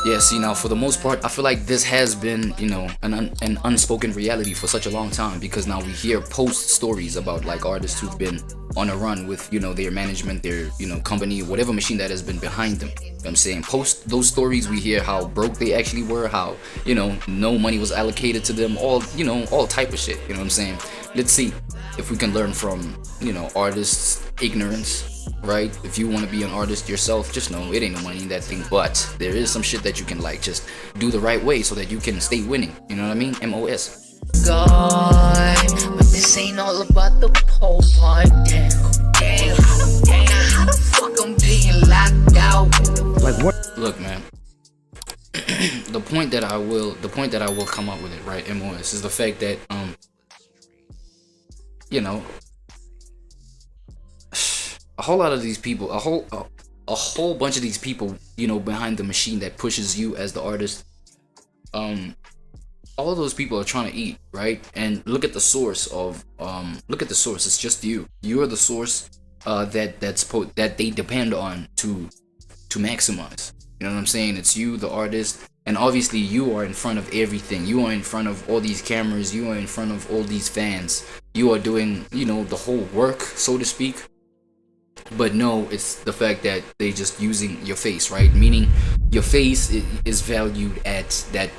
Yeah, see, now for the most part, I feel like this has been, you know, an unspoken reality for such a long time, because now we hear post stories about like artists who've been on a run with, you know, their management, their, you know, company, whatever machine that has been behind them. You know what I'm saying? Post those stories, we hear how broke they actually were, how, you know, no money was allocated to them, all, you know, all type of shit. You know what I'm saying? Let's see if we can learn from, you know, artists' ignorance. Right? If you want to be an artist yourself, just know it ain't no money in that thing, but there is some shit that you can like just do the right way so that you can stay winning. You know what I mean? MOS. God, but this ain't all about the pole part. Damn, how the fuck I'm being locked out? Like what? Look, man. the point that I will come up with it, right? MOS is the fact that you know, a whole lot of these people, a whole bunch of these people, you know, behind the machine that pushes you as the artist, all of those people are trying to eat, right? And look at the source of, look at the source. It's just you. You are the source that they depend on to maximize. You know what I'm saying? It's you, the artist, and obviously you are in front of everything. You are in front of all these cameras. You are in front of all these fans. You are doing, you know, the whole work, so to speak. But no, it's the fact that they just using your face, right? Meaning your face is valued at that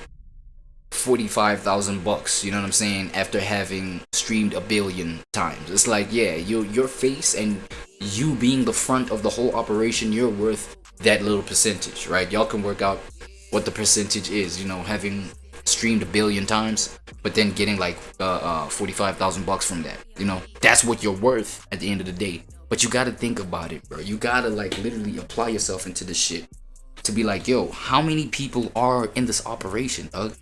$45,000. You know what I'm saying? After having streamed 1 billion times, it's like, yeah, your face and you being the front of the whole operation, you're worth that little percentage, right? Y'all can work out what the percentage is. You know, having streamed 1 billion times, but then getting like $45,000 from that. You know, that's what you're worth at the end of the day. But you gotta think about it, bro. You gotta like literally apply yourself into this shit to be like, yo, how many people are in this operation, Doug?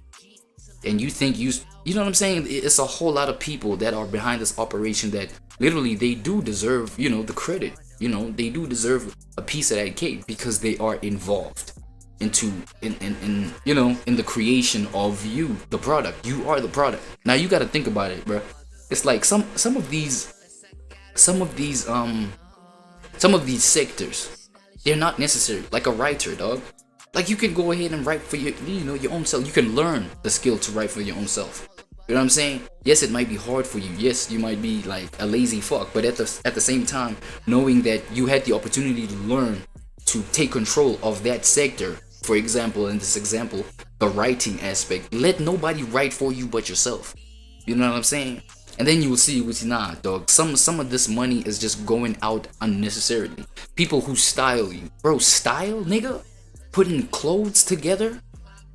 And you think you know what I'm saying? It's a whole lot of people that are behind this operation that literally they do deserve, you know, the credit. You know, they do deserve a piece of that cake because they are involved into you know, in the creation of you, the product. You are the product. Now you gotta think about it, bro. It's like some of these sectors, they're not necessary. Like a writer, dog. Like you can go ahead and write for your, you know, your own self. You can learn the skill to write for your own self. You know what I'm saying? Yes, it might be hard for you. Yes, you might be like a lazy fuck. But at the same time, knowing that you had the opportunity to learn to take control of that sector. For example, in this example, the writing aspect. Let nobody write for you but yourself. You know what I'm saying? And then you will see, nah, dog, some of this money is just going out unnecessarily. People who style you. Bro, style, nigga? Putting clothes together?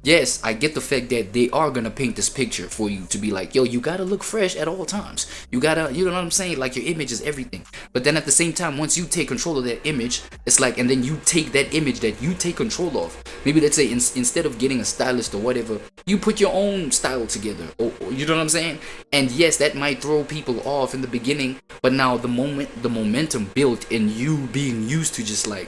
Yes, I get the fact that they are gonna paint this picture for you to be like, yo, you gotta look fresh at all times. You gotta, you know what I'm saying? Like your image is everything. But then at the same time, once you take control of that image, it's like, and then you take that image that you take control of. Maybe let's say instead of getting a stylist or whatever, you put your own style together. Or, you know what I'm saying? And yes, that might throw people off in the beginning, but now the momentum built in you being used to just like,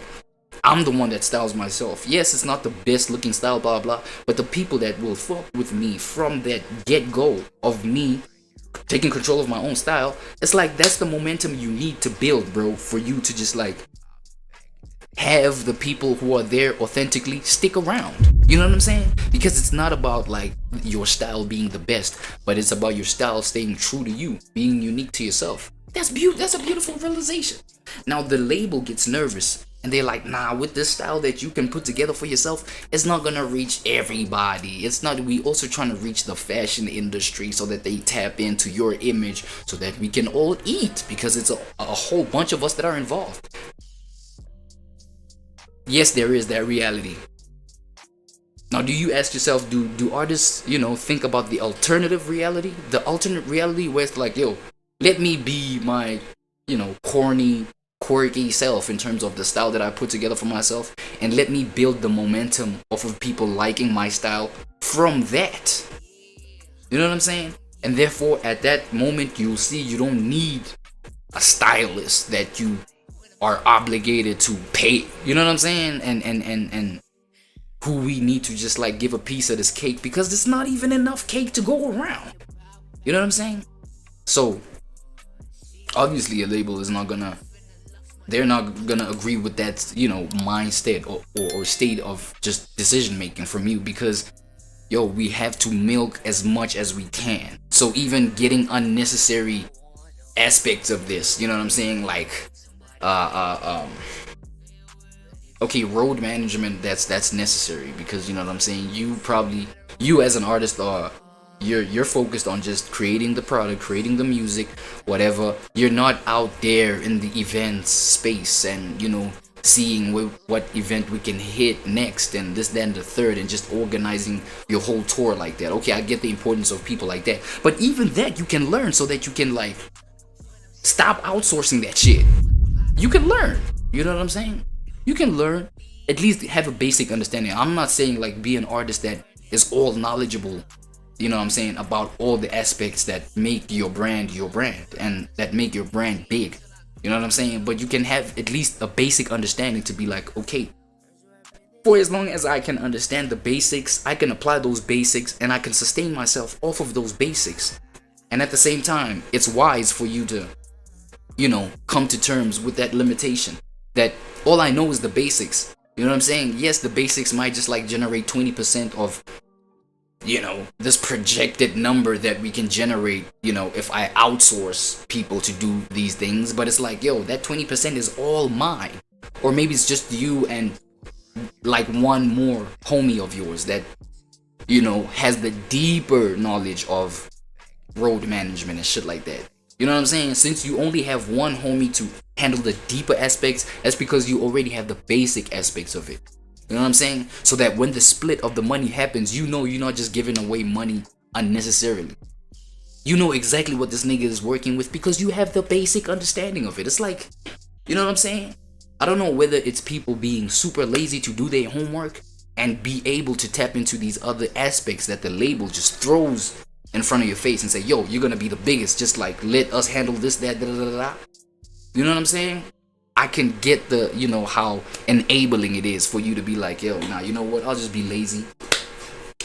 I'm the one that styles myself. Yes, it's not the best looking style, blah blah, but the people that will fuck with me from that get-go of me taking control of my own style, it's like that's the momentum you need to build, bro, for you to just like have the people who are there authentically stick around. You know what I'm saying? Because it's not about like your style being the best, but it's about your style staying true to you, being unique to yourself. That's a beautiful realization. Now the label gets nervous. And they're like, nah, with this style that you can put together for yourself, it's not gonna reach everybody. It's not, we also trying to reach the fashion industry so that they tap into your image so that we can all eat, because it's a whole bunch of us that are involved. Yes, there is that reality. Now, do you ask yourself, do artists, you know, think about the alternative reality? The alternate reality where it's like, yo, let me be my, you know, corny, quirky self in terms of the style that I put together for myself, and let me build the momentum off of people liking my style from that. You know what I'm saying? And therefore at that moment you'll see you don't need a stylist that you are obligated to pay. You know what I'm saying? And who we need to just like give a piece of this cake, because there's not even enough cake to go around. You know what I'm saying? So obviously a label is not gonna they're not gonna agree with that, you know, mindset or state of just decision making from you, because yo, we have to milk as much as we can. So even getting unnecessary aspects of this, you know what I'm saying, like okay, road management, that's necessary, because you know what I'm saying, you as an artist are, you're focused on just creating the product, creating the music, whatever. You're not out there in the events space and, you know, seeing what event we can hit next and this, then the third, and just organizing your whole tour like that. Okay, I get the importance of people like that, but even that you can learn, so that you can like stop outsourcing that shit. You can learn, you know what I'm saying? You can learn, at least have a basic understanding. I'm not saying like be an artist that is all knowledgeable, you know what I'm saying, about all the aspects that make your brand and that make your brand big. You know what I'm saying? But you can have at least a basic understanding to be like, okay, for as long as I can understand the basics, I can apply those basics and I can sustain myself off of those basics. And at the same time, it's wise for you to, you know, come to terms with that limitation, that all I know is the basics. You know what I'm saying? Yes, the basics might just like generate 20% of, you know, this projected number that we can generate, you know, if I outsource people to do these things. But it's like, yo, that 20% is all mine. Or maybe it's just you and like one more homie of yours that, you know, has the deeper knowledge of road management and shit like that. You know what I'm saying? Since you only have one homie to handle the deeper aspects, that's because you already have the basic aspects of it. You know what I'm saying? So that when the split of the money happens, you know you're not just giving away money unnecessarily. You know exactly what this nigga is working with because you have the basic understanding of it. It's like, you know what I'm saying? I don't know whether it's people being super lazy to do their homework and be able to tap into these other aspects that the label just throws in front of your face and say, yo, you're gonna be the biggest, just like let us handle this, that, da da da da. You know what I'm saying? I can get the, you know, how enabling it is for you to be like, yo, nah, you know what, I'll just be lazy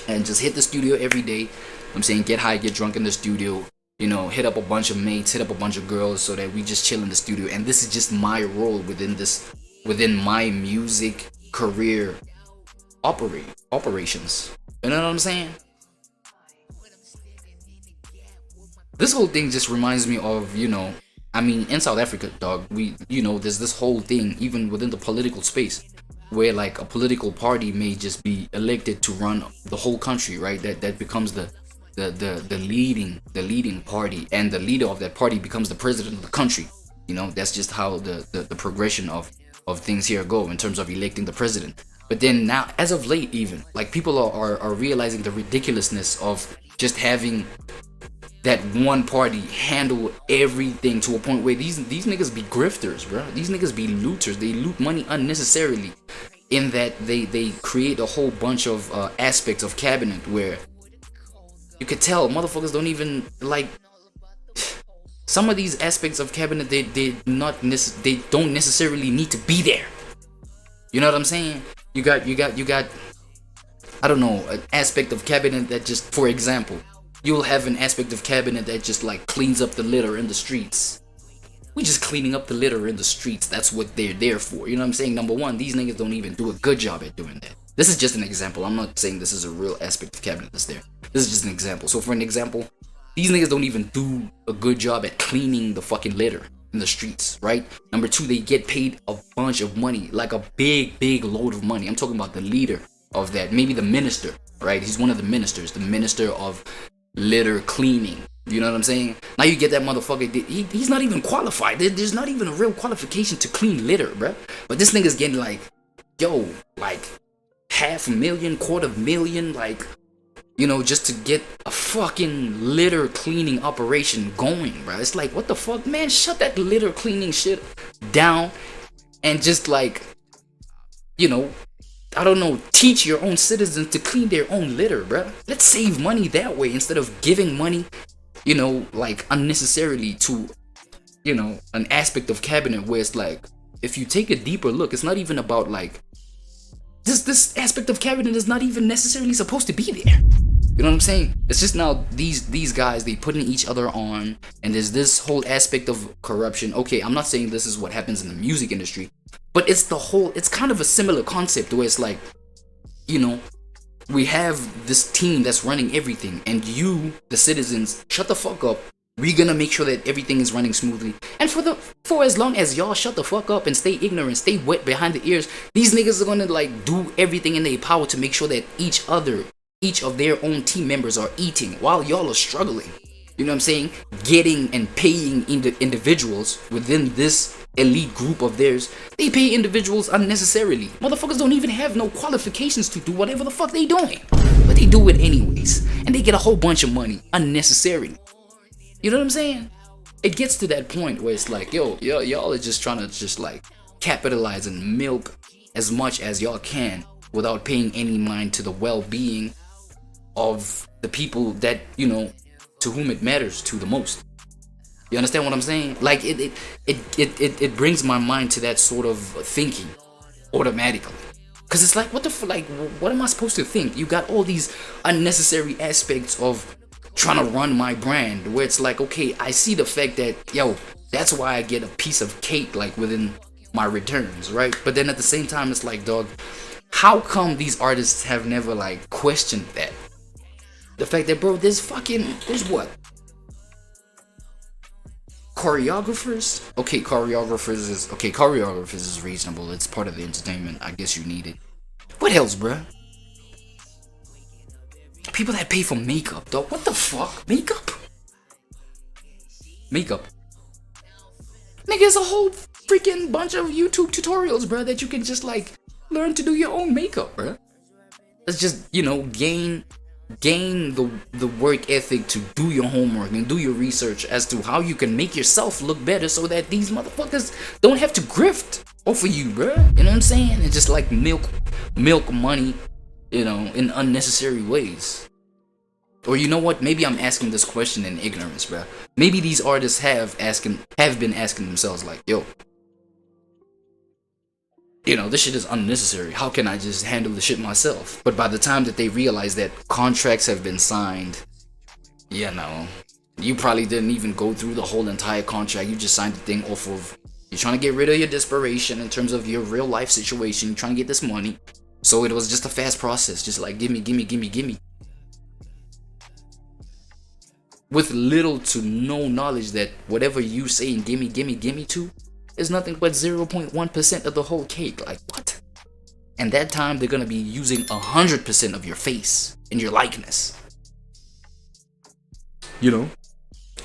and just hit the studio every day. I'm saying, get high, get drunk in the studio, you know, hit up a bunch of mates, hit up a bunch of girls, so that we just chill in the studio. And this is just my role within my music career operations. You know what I'm saying? This whole thing just reminds me of, you know, I mean, in South Africa, dog, you know, there's this whole thing, even within the political space, where like a political party may just be elected to run the whole country, right? That becomes the leading party, and the leader of that party becomes the president of the country. You know, that's just how the progression of things here go in terms of electing the president. But then now, as of late, even like people are realizing the ridiculousness of just having that one party handle everything, to a point where these niggas be grifters, bro. These niggas be looters. They loot money unnecessarily, in that they create a whole bunch of aspects of cabinet where you could tell motherfuckers don't even like some of these aspects of cabinet. They don't necessarily need to be there. You know what I'm saying? You got I don't know, an aspect of cabinet that just, for example, you'll have an aspect of cabinet that just like cleans up the litter in the streets. We just cleaning up the litter in the streets. That's what they're there for. You know what I'm saying? Number one, these niggas don't even do a good job at doing that. This is just an example. I'm not saying this is a real aspect of cabinet that's there. This is just an example. So for an example, these niggas don't even do a good job at cleaning the fucking litter in the streets, right? Number two, they get paid a bunch of money, like a big load of money. I'm talking about the leader of that, maybe the minister, right? He's one of the ministers, the minister of litter cleaning. You know what I'm saying? Now you get that motherfucker, he's not even qualified. There's not even a real qualification to clean litter, bruh. But this nigga's getting like, yo, like $500,000, $250,000, like, you know, just to get a fucking litter cleaning operation going, bruh. It's like, what the fuck, man? Shut that litter cleaning shit down and just like, you know, I don't know, teach your own citizens to clean their own litter, bruh. Let's save money that way instead of giving money, you know, like unnecessarily to, you know, an aspect of cabinet where it's like, if you take a deeper look, it's not even about like, this aspect of cabinet is not even necessarily supposed to be there. You know what I'm saying? It's just now these guys, they putting each other on, and there's this whole aspect of corruption. Okay, I'm not saying this is what happens in the music industry, but it's kind of a similar concept where it's like, you know, we have this team that's running everything, and you, the citizens, shut the fuck up. We're gonna make sure that everything is running smoothly. And for as long as y'all shut the fuck up and stay ignorant, stay wet behind the ears, these niggas are gonna like do everything in their power to make sure that each of their own team members are eating while y'all are struggling. You know what I'm saying? Getting and paying individuals within this elite group of theirs. They pay individuals unnecessarily. Motherfuckers don't even have no qualifications to do whatever the fuck they doing, but they do it anyways, and they get a whole bunch of money unnecessarily. You know what I'm saying? It gets to that point where it's like, yo, y'all are just trying to just like capitalize and milk as much as y'all can without paying any mind to the well-being of the people that, you know, to whom it matters to the most. You understand what I'm saying? Like it brings my mind to that sort of thinking automatically. Cause it's like, what am I supposed to think? You got all these unnecessary aspects of trying to run my brand, where it's like, okay, I see the fact that, yo, that's why I get a piece of cake like within my returns, right? But then at the same time, it's like, dog, how come these artists have never like questioned that? The fact that, bro, there's what? Choreographers? Okay, choreographers is reasonable. It's part of the entertainment. I guess you need it. What else, bro? People that pay for makeup, dog. What the fuck? Makeup? Nigga, there's a whole freaking bunch of YouTube tutorials, bro, that you can just like learn to do your own makeup, bro. Let's just, you know, gain the work ethic to do your homework and do your research as to how you can make yourself look better so that these motherfuckers don't have to grift off of you, bro. You know what I'm saying? And just like milk money, you know, in unnecessary ways. Or you know what? Maybe I'm asking this question in ignorance, bro. Maybe these artists have been asking themselves like, yo, you know, this shit is unnecessary. How can I just handle the shit myself? But by the time that they realize that contracts have been signed, you know, you probably didn't even go through the whole entire contract. You just signed the thing off of, you're trying to get rid of your desperation in terms of your real life situation. You're trying to get this money. So it was just a fast process. Just like, gimme. With little to no knowledge that whatever you say and gimme to is nothing but 0.1% of the whole cake. Like, what? And that time they're gonna be using 100% of your face and your likeness. You know?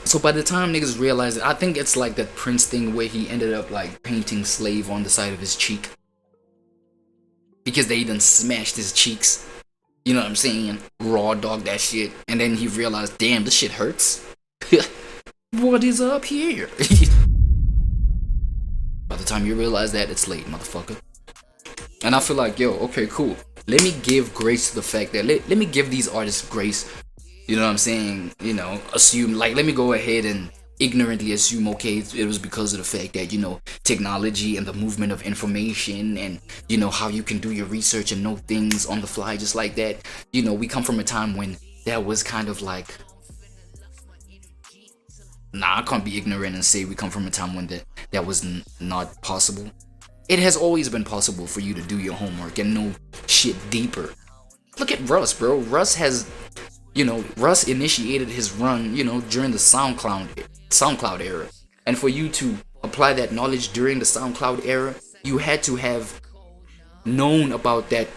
So by the time niggas realize it, I think it's like that Prince thing where he ended up like painting slave on the side of his cheek. Because they done smashed his cheeks. You know what I'm saying? Raw dog that shit. And then he realized, damn, this shit hurts. What is up here? By the time you realize that, it's late, motherfucker. And I feel like, yo, okay, cool. Let me give grace to the fact that, let me give these artists grace. You know what I'm saying? You know, assume, like, let me go ahead and ignorantly assume, okay, it was because of the fact that, you know, technology and the movement of information and, you know, how you can do your research and know things on the fly just like that. You know, we come from a time when that was kind of like, nah, I can't be ignorant and say we come from a time when that was not possible. It has always been possible for you to do your homework and know shit deeper. Look at Russ, bro. Russ initiated his run, you know, during the SoundCloud era. And for you to apply that knowledge during the SoundCloud era, you had to have known about that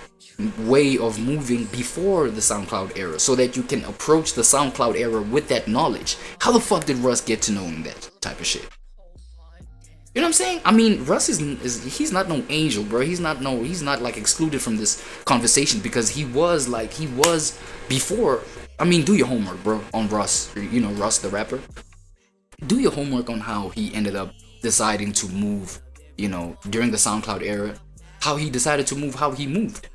way of moving before the SoundCloud era so that you can approach the SoundCloud era with that knowledge. How the fuck did Russ get to knowing that type of shit? You know what I'm saying? I mean, Russ he's not no angel, bro. He's not like excluded from this conversation because he was before. I mean, do your homework, bro, on Russ. You know, Russ the rapper. Do your homework on how he ended up deciding to move, you know, during the SoundCloud era. How he decided to move, how he moved.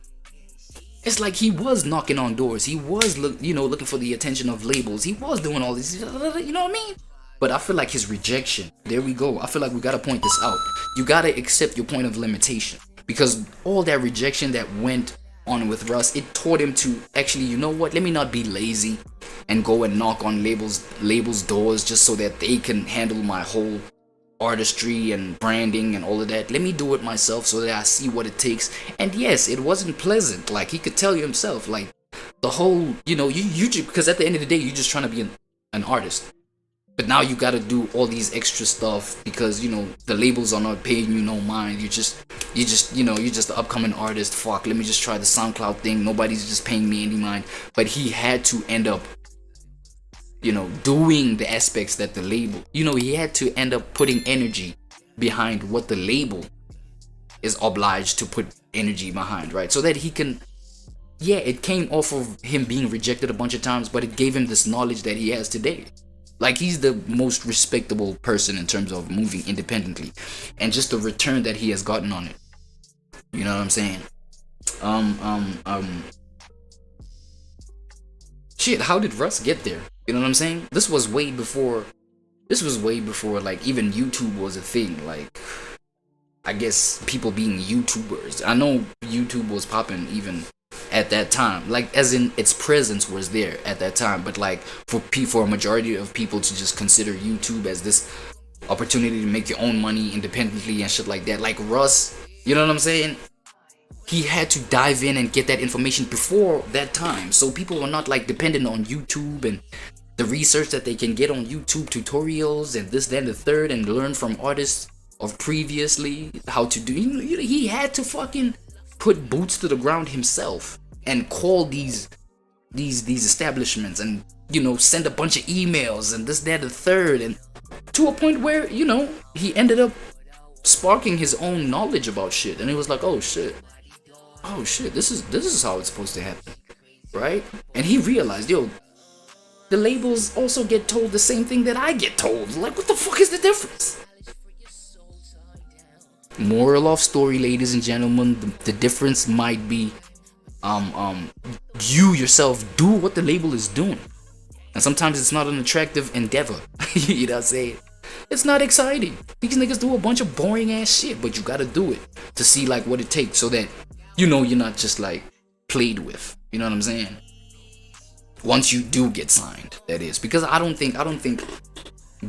It's like he was knocking on doors. He was, looking for the attention of labels. He was doing all this, you know what I mean? But I feel like his rejection, there we go. I feel like we gotta point this out. You gotta accept your point of limitation. Because all that rejection that went on with Russ, it taught him to actually, you know what, let me not be lazy and go and knock on labels doors just so that they can handle my whole artistry and branding and all of that. Let me do it myself so that I see what it takes. And yes, it wasn't pleasant. Like, he could tell you himself, like, the whole, you know, you because at the end of the day, you're just trying to be an artist. But now you gotta do all these extra stuff because, you know, the labels are not paying you no mind. You're just the upcoming artist. Fuck, let me just try the SoundCloud thing. Nobody's just paying me any mind. But he had to end up, you know, doing the aspects that the label, you know, he had to end up putting energy behind what the label is obliged to put energy behind, right? So that he can, yeah, it came off of him being rejected a bunch of times, but it gave him this knowledge that he has today. Like, he's the most respectable person in terms of moving independently, and just the return that he has gotten on it. You know what I'm saying? Shit, how did Russ get there? You know what I'm saying? This was way before like even YouTube was a thing. Like, I guess people being YouTubers. I know YouTube was popping even at that time, like, as in its presence was there at that time, but like for a majority of people to just consider YouTube as this opportunity to make your own money independently and shit like that, like Russ, you know what I'm saying, he had to dive in and get that information before that time, so people were not like dependent on YouTube and the research that they can get on YouTube tutorials and this, that, and the third, and learn from artists of previously how to do. He had to fucking put boots to the ground himself and call these establishments and, you know, send a bunch of emails and this, that, the third, and to a point where, you know, he ended up sparking his own knowledge about shit, and it was like, oh shit, this is how it's supposed to happen, right? And he realized, yo, the labels also get told the same thing that I get told. Like, what the fuck is the difference? Moral of story, ladies and gentlemen, the difference might be you yourself do what the label is doing, and sometimes it's not an attractive endeavor. You know what I'm saying? It's not exciting. These niggas do a bunch of boring ass shit, but you gotta do it to see like what it takes, so that, you know, you're not just like played with. You know what I'm saying? Once you do get signed, that is, because I don't think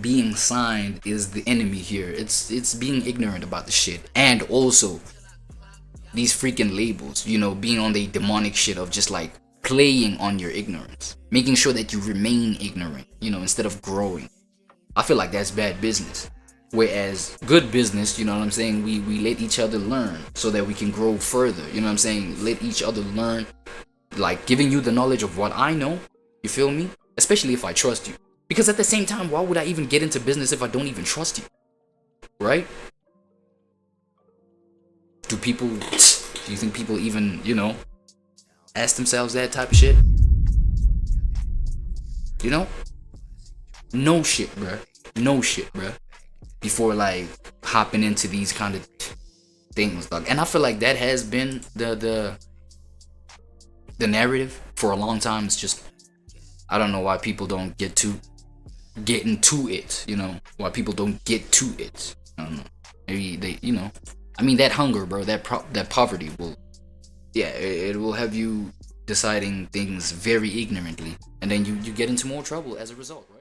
being signed is the enemy here. It's being ignorant about the shit, and also these freaking labels, you know, being on the demonic shit of just like playing on your ignorance, making sure that you remain ignorant, you know, instead of growing. I feel like that's bad business. Whereas good business, you know what I'm saying, we let each other learn so that we can grow further. You know what I'm saying? Let each other learn, like giving you the knowledge of what I know. You feel me? Especially if I trust you. Because at the same time, why would I even get into business if I don't even trust you? Right? Do you think people even, you know, ask themselves that type of shit? You know? No shit, bruh. Before like hopping into these kind of things, dog. And I feel like that has been the narrative for a long time. It's just, I don't know why people don't get into it, you know, why people don't get to it. I don't know. Maybe they, you know, I mean, that hunger, bro, that poverty will, yeah, it will have you deciding things very ignorantly, and then you get into more trouble as a result, right?